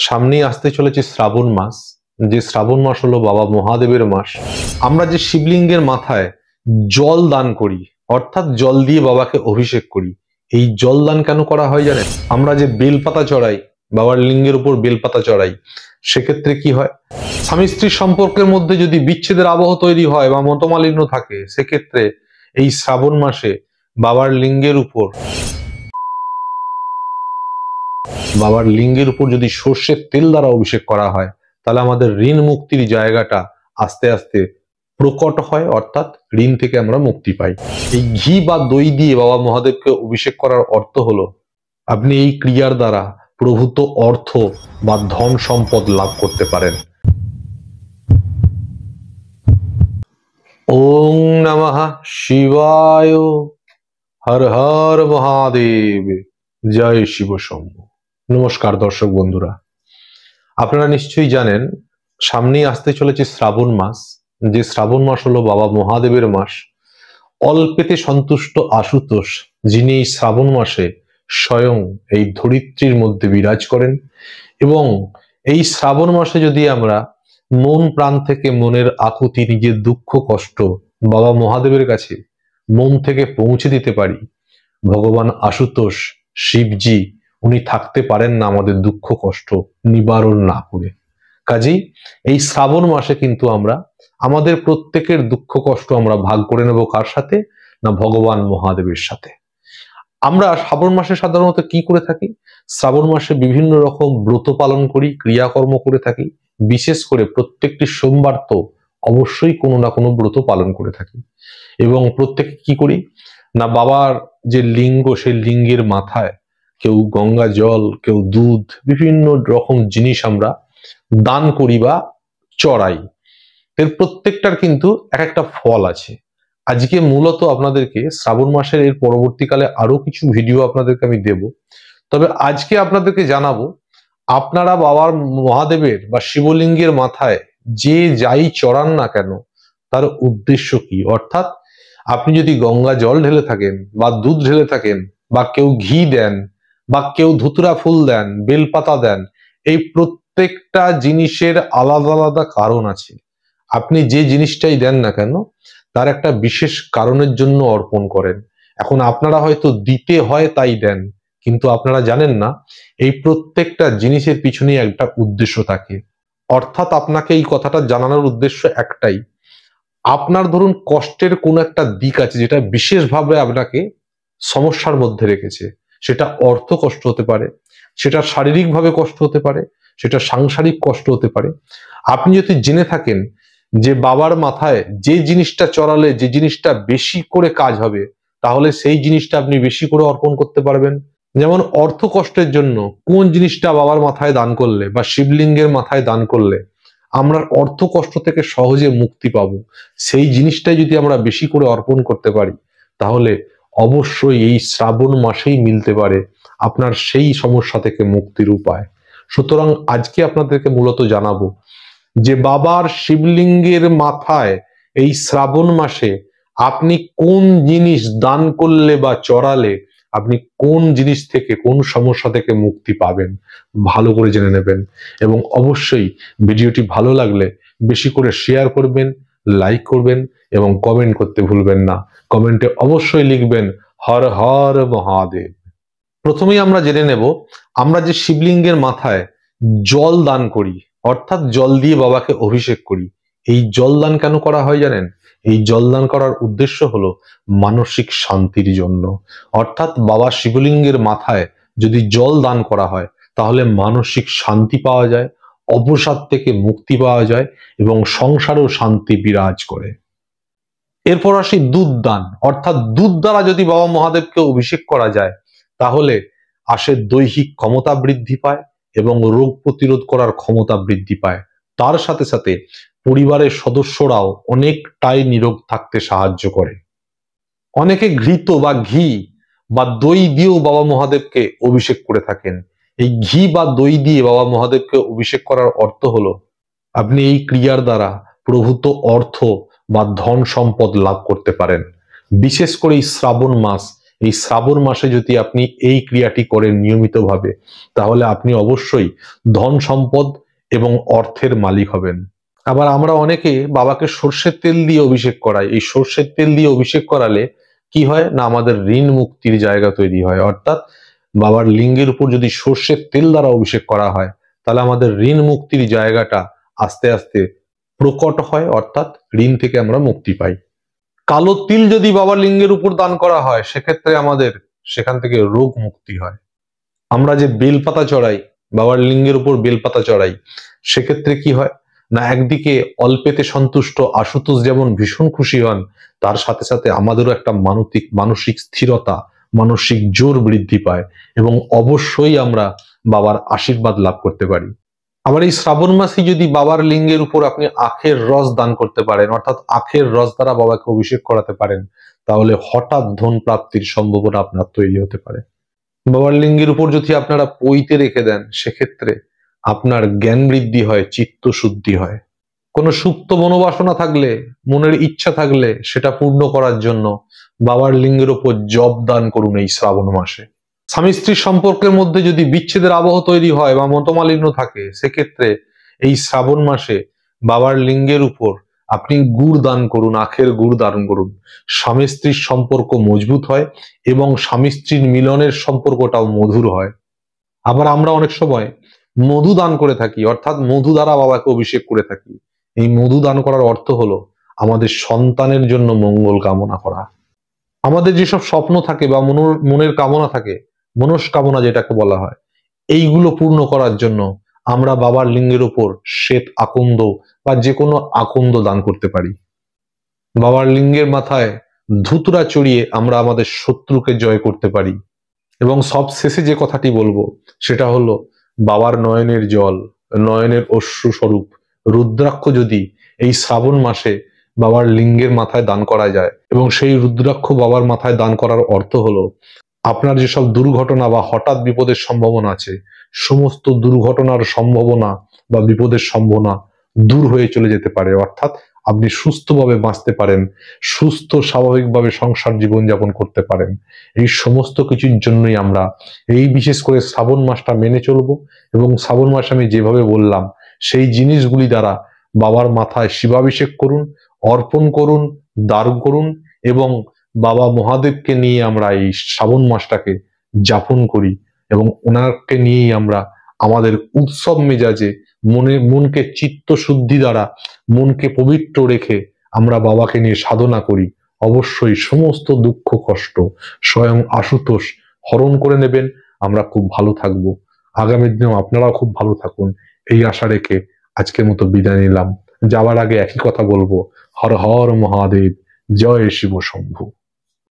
সামনেই আসতে চলেছে শ্রাবণ মাস। যে শ্রাবণ মাস হলো বাবা মহাদেবের মাস। আমরা যে শিবলিঙ্গের মাথায় জল দান করি, অর্থাৎ জল দিয়ে বাবাকে অভিষেক করি, এই জল দান কেন করা হয় জানেন? আমরা যে বেলপাতা চড়াই, বাবার লিঙ্গের উপর বেলপাতা চড়াই, সেক্ষেত্রে কি হয়? স্বামী স্ত্রীর সম্পর্কের মধ্যে যদি বিচ্ছেদের আবহ তৈরি হয় বা মতমালিন্য থাকে, সেক্ষেত্রে এই শ্রাবণ মাসে বাবার লিঙ্গের উপর যদি সর্ষের তেল দ্বারা অভিষেক করা হয়, তাহলে আমাদের ঋণ মুক্তির জায়গাটা আস্তে আস্তে প্রকট হয়, অর্থাৎ ঋণ থেকে আমরা মুক্তি পাই। এই ঘি বা দই দিয়ে বাবা মহাদেবকে অভিষেক করার অর্থ হলো আপনি এই ক্রিয়ার দ্বারা প্রভূত অর্থ বা ধন সম্পদ লাভ করতে পারেন। ওং নমঃ শিবায়, হর হর মহাদেব, জয় শিব শম্ভু। নমস্কার দর্শক বন্ধুরা, আপনারা নিশ্চয়ই জানেন সামনেই আসতে চলেছে শ্রাবণ মাস। যে শ্রাবণ মাস হলো বাবা মহাদেবের মাস। অল্পেতে সন্তুষ্ট আশুতোষ, যিনি এই শ্রাবণ মাসে স্বয়ং এই ধরিত্রীর মধ্যে বিরাজ করেন, এবং এই শ্রাবণ মাসে যদি আমরা মন প্রাণ থেকে মনের আকুতি, নিজের দুঃখ কষ্ট বাবা মহাদেবের কাছে মন থেকে পৌঁছে দিতে পারি, ভগবান আশুতোষ শিবজি উনি থাকতে পারেন না আমাদের দুঃখ কষ্ট নিবারণ না করে। কাজেই এই শ্রাবণ মাসে কিন্তু আমরা আমাদের প্রত্যেকের দুঃখ কষ্ট আমরা ভাগ করে নেব কার সাথে? না, ভগবান মহাদেবের সাথে। আমরা শ্রাবণ মাসে সাধারণত কি করে থাকি? শ্রাবণ মাসে বিভিন্ন রকম ব্রত পালন করি, ক্রিয়াকর্ম করে থাকি। বিশেষ করে প্রত্যেকটি সোমবার তো অবশ্যই কোনো না কোনো ব্রত পালন করে থাকি, এবং প্রত্যেকে কি করি না, বাবার যে লিঙ্গ, সেই লিঙ্গের মাথায় কেউ গঙ্গা জল, কেউ দুধ, বিভিন্ন রকম জিনিস আমরা দান করি বা চড়াই। এর প্রত্যেকটার কিন্তু এক একটা ফল আছে। আজকে মূলত আপনাদেরকে শ্রাবণ মাসের এর পরবর্তীকালে আরো কিছু ভিডিও আপনাদেরকে আমি দেব, তবে আজকে আপনাদেরকে জানাবো আপনারা বাবার মহাদেবের বা শিবলিঙ্গের মাথায় যে যাই চড়ান না কেন তার উদ্দেশ্য কি। অর্থাৎ আপনি যদি গঙ্গা জল ঢেলে থাকেন বা দুধ ঢেলে থাকেন, বা কেউ ঘি দেন, বা কেউ ধুতুরা ফুল দেন, বেলপাতা দেন, এই প্রত্যেকটা জিনিসের আলাদা আলাদা কারণ আছে। আপনি যে জিনিসটাই দেন না কেন তার একটা বিশেষ কারণের জন্য অর্পণ করেন। এখন আপনারা হয়তো দিতে হয় তাই দেন, কিন্তু আপনারা জানেন না এই প্রত্যেকটা জিনিসের পিছনেই একটা উদ্দেশ্য থাকে। অর্থাৎ আপনাকে এই কথাটা জানানোর উদ্দেশ্য একটাই, আপনার ধরুন কষ্টের কোন একটা দিক আছে যেটা বিশেষভাবে আপনাকে সমস্যার মধ্যে রেখেছে। সেটা অর্থ কষ্ট হতে পারে, সেটা শারীরিকভাবে কষ্ট হতে পারে, সেটা সাংসারিক কষ্ট হতে পারে। আপনি যদি জেনে থাকেন যে বাবার মাথায় যে জিনিসটা চড়ালে যে জিনিসটা বেশি করে কাজ হবে, তাহলে সেই জিনিসটা আপনি বেশি করে অর্পণ করতে পারবেন। যেমন অর্থ কষ্টের জন্য কোন জিনিসটা বাবার মাথায় দান করলে বা শিবলিঙ্গের মাথায় দান করলে আমরা অর্থ কষ্ট থেকে সহজে মুক্তি পাবো, সেই জিনিসটাই যদি আমরা বেশি করে অর্পণ করতে পারি, তাহলে অবশ্যই এই শ্রাবণ মাসেই মিলতে পারে আপনার সেই সমস্যা থেকে মুক্তির উপায়। সুতরাং আজকে আপনাদেরকে মূলত জানাবো যে বাবার শিবলিঙ্গের মাথায় এই শ্রাবণ মাসে আপনি কোন জিনিস দান করলে বা চড়ালে আপনি কোন জিনিস থেকে, কোন সমস্যা থেকে মুক্তি পাবেন, ভালো করে জেনে নেবেন। এবং অবশ্যই ভিডিওটি ভালো লাগলে বেশি করে শেয়ার করবেন, লাইক করবেন এবং কমেন্ট করতে ভুলবেন না। কমেন্টে অবশ্যই লিখবেন হর হর মহাদেব। প্রথমেই আমরা জেনে নেব, আমরা যে শিবলিঙ্গের মাথায় জল দান করি, অর্থাৎ জল দিয়ে বাবাকে অভিষেক করি, এই জল দান কেন করা হয় জানেন? এই জল দান করার উদ্দেশ্য হলো মানসিক শান্তির জন্য। অর্থাৎ বাবা শিবলিঙ্গের মাথায় যদি জল দান করা হয়, তাহলে মানসিক শান্তি পাওয়া যায়, অবসাদ থেকে মুক্তি পাওয়া যায় এবং সংসারেও শান্তি বিরাজ করে। এরপর আসি দুধ দান। অর্থাৎ দুধ দ্বারা যদি বাবা মহাদেবকে অভিষেক করা যায়, তাহলে আসে দৈহিক ক্ষমতা বৃদ্ধি পায় এবং রোগ প্রতিরোধ করার ক্ষমতা বৃদ্ধি পায়। তার সাথে সাথে পরিবারের সদস্যরাও অনেকটাই নিরোগ থাকতে সাহায্য করে। অনেকে ঘৃত বা ঘি বা দই দিয়েও বাবা মহাদেবকে অভিষেক করে থাকেন। এই ঘি বা দই দিয়ে বাবা মহাদেবকে অভিষেক করার অর্থ হলো আপনি এই ক্রিয়ার দ্বারা প্রভূত অর্থ বা ধন সম্পদ লাভ করতে পারেন। বিশেষ করে এই শ্রাবণ মাস, এই শ্রাবণ মাসে যদি আপনি এই ক্রিয়াটি করেন নিয়মিতভাবে, তাহলে আপনি অবশ্যই ধন সম্পদ এবং অর্থের মালিক হবেন। আবার আমরা অনেকে বাবাকে সর্ষের তেল দিয়ে অভিষেক করাই। এই সর্ষের তেল দিয়ে অভিষেক করালে কি হয় না, আমাদের ঋণ মুক্তির জায়গা তৈরি হয়। অর্থাৎ বাবার লিঙ্গের উপর যদি সর্ষের তেল দ্বারা অভিষেক করা হয়, তাহলে আমাদের ঋণ মুক্তির জায়গাটা আস্তে আস্তে প্রকট হয়, অর্থাৎ ঋণ থেকে আমরা মুক্তি পাই। কালো তিল যদি বাবার লিঙ্গের উপর দান করা হয়, সেক্ষেত্রে আমাদের সেখান থেকে রোগ মুক্তি হয়। আমরা যে বেলপাতা চড়াই, বাবার লিঙ্গের উপর বেলপাতা চড়াই, সেক্ষেত্রে কি হয় না, একদিকে অল্পেতে সন্তুষ্ট আশুতোষ যেমন ভীষণ খুশি হন, তার সাথে সাথে আমাদেরও একটা মানসিক স্থিরতা, মানসিক জোর বৃদ্ধি পায় এবং অবশ্যই আমরা বাবার আশীর্বাদ লাভ করতে পারি। আবার এই শ্রাবণ মাসে যদি বাবার লিঙ্গের উপর আপনি আখের রস দান করতে পারেন, অর্থাৎ আখের রস দ্বারা বাবাকে অভিষেক করাতে পারেন, তাহলে হঠাৎ ধন প্রাপ্তির সম্ভাবনা আপনার তৈরি হতে পারে। বাবার লিঙ্গের উপর যদি আপনারা পইতে রেখে দেন, সেক্ষেত্রে আপনার জ্ঞান বৃদ্ধি হয়, চিত্ত শুদ্ধি হয়। কোনো সুপ্ত মনোবাসনা থাকলে, মনের ইচ্ছা থাকলে সেটা পূর্ণ করার জন্য বাবার লিঙ্গের উপর জপ দান করুন এই শ্রাবণ মাসে। স্বামী স্ত্রীর সম্পর্কের মধ্যে যদি বিচ্ছেদের আবহ তৈরি হয় বা মতমালিন্য থাকে, সেক্ষেত্রে এই শ্রাবণ মাসে বাবার লিঙ্গের উপর আপনি গুড় দান করুন, আখের গুড় দান করুন। স্বামী স্ত্রীর সম্পর্ক মজবুত হয় এবং স্বামী স্ত্রীর মিলনের সম্পর্কটাও মধুর হয়। আবার আমরা অনেক সময় মধু দান করে থাকি, অর্থাৎ মধু দ্বারা বাবাকে অভিষেক করে থাকি। এই মধু দান করার অর্থ হলো আমাদের সন্তানের জন্য মঙ্গল কামনা করা। আমাদের যেসব স্বপ্ন থাকে বা মনের কামনা থাকে, মনস্কামনা যেটাকে বলা হয়, এইগুলো পূর্ণ করার জন্য আমরা বাবার লিঙ্গের উপর শ্বেত আকন্দ বা যে কোনো আকন্দ দান করতে পারি। বাবার লিঙ্গের মাথায় ধুতরা চড়িয়ে আমরা আমাদের শত্রুকে জয় করতে পারি। এবং সব শেষে যে কথাটি বলবো সেটা হলো বাবার নয়নের জল, নয়নের অশ্রু স্বরূপ রুদ্রাক্ষ যদি এই শ্রাবণ মাসে বাবার লিঙ্গের মাথায় দান করা যায়, এবং সেই রুদ্রাক্ষ বাবার মাথায় দান করার অর্থ হলো আপনার যেসব দুর্ঘটনা বা হঠাৎ বিপদের সম্ভাবনা আছে, সমস্ত দুর্ঘটনার সম্ভাবনা বা বিপদের সম্ভাবনা দূর হয়ে চলে যেতে পারে। অর্থাৎ আপনি সুস্থভাবে বাঁচতে পারেন, সুস্থ স্বাভাবিকভাবে সংসার জীবনযাপন করতে পারেন। এই সমস্ত কিছুর জন্যই আমরা এই বিশেষ করে শ্রাবণ মাসটা মেনে চলবো। এবং শ্রাবণ মাসে আমি যেভাবে বললাম, সেই জিনিসগুলি দ্বারা বাবার মাথায় শিবাভিষেক করুন, অর্পণ করুন, দান করুন এবং বাবা মহাদেবকে নিয়ে আমরা এই শ্রাবণ মাসটাকে যাপন করি এবং ওনাকে নিয়েই আমরা আমাদের উৎসব মেজাজে মনকে চিত্ত শুদ্ধি দ্বারা, মনকে পবিত্র রেখে আমরা বাবাকে নিয়ে সাধনা করি। অবশ্যই সমস্ত দুঃখ কষ্ট স্বয়ং আশুতোষ হরণ করে নেবেন। আমরা খুব ভালো থাকবো। আগামী দিনেও আপনারাও খুব ভালো থাকুন, এই আশা রেখে আজকের মতো বিদায় নিলাম। যাওয়ার আগে একই কথা বলবো, হর হর মহাদেব, জয় শিব শম্ভু।